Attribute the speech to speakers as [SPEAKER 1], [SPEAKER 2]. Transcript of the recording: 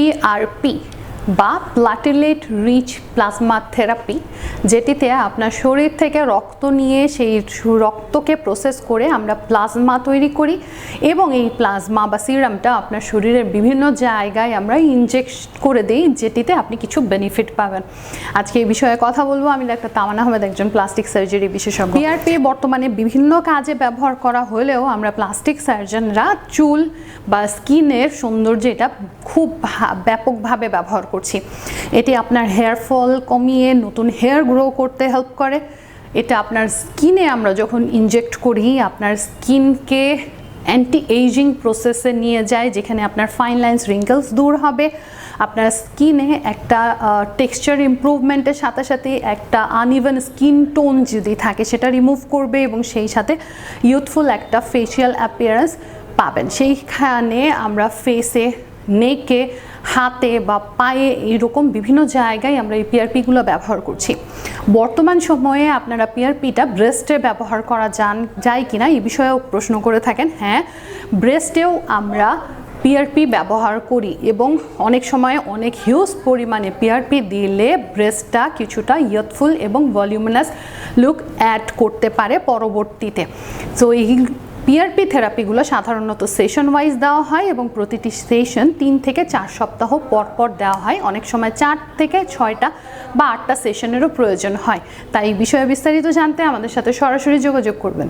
[SPEAKER 1] PRP বা platelet rich plasma therapy, যেটিতে আপনার শরীর থেকে রক্ত নিয়ে সেই রক্তকে প্রসেস করে আমরা প্লাজমা তৈরি করি এবং এই প্লাজমা বা সিরামটা আপনার শরীরের বিভিন্ন জায়গায় আমরা ইনজেক্ট করে দিই, যেটিতে আপনি কিছু বেনিফিট পাবেন। আজকে এই বিষয়ে কথা বলবো। আমি ডাক্তার তামান্না আহমেদ, একজন প্লাস্টিক সার্জারি বিশেষজ্ঞ। পিআরপি বর্তমানে বিভিন্ন কাজে ব্যবহার করা হলেও আমরা প্লাস্টিক সার্জনরা চুল বা স্কিনের সৌন্দর্য এটা খুব ব্যাপকভাবে ব্যবহার করছি। এটি আপনার হেয়ার ফল কমিয়ে নতুন হেয়ার গ্রো করতে হেল্প করে। এটা আপনার স্কিনে আমরা যখন ইনজেক্ট করি আপনার স্কিনকে অ্যান্টি এইজিং প্রসেসে নিয়ে যায়, যেখানে আপনার ফাইন লাইন্স রিঙ্কেলস দূর হবে, আপনার স্কিনে একটা টেক্সচার ইমপ্রুভমেন্টের সাথে সাথে একটা আনইভেন স্কিন টোন যদি থাকে সেটা রিমুভ করবে এবং সেই সাথে ইউথফুল একটা ফেশিয়াল অ্যাপিয়ারেন্স পাবেন। সেইখানে আমরা ফেসে, নেকে, হাতে বা পায়ে এইরকম বিভিন্ন জায়গায় আমরা এই পিআরপিগুলো ব্যবহার করছি। বর্তমান সময়ে আপনারা পিআরপিটা ব্রেস্টে ব্যবহার করা যায় কিনা এই বিষয়েও প্রশ্ন করে থাকেন। হ্যাঁ, ব্রেস্টেও আমরা পিআরপি ব্যবহার করি এবং অনেক সময় অনেক হিউজ পরিমাণে পিআরপি দিলে ব্রেস্টটা কিছুটা ইয়থফুল এবং ভলিউমিনাস লুক অ্যাড করতে পারে পরবর্তীতে। তো এই পিআরপি থেরাপিগুলো সাধারণত সেশন ওয়াইজ দেওয়া হয় এবং প্রতিটি সেশন 3 থেকে 4 সপ্তাহ পর পর দেওয়া হয়। অনেক সময় 4 থেকে 6টা বা 8টা সেশনেরও প্রয়োজন হয়। তাই এই বিষয়ে বিস্তারিত জানতে আমাদের সাথে সরাসরি যোগাযোগ করবেন।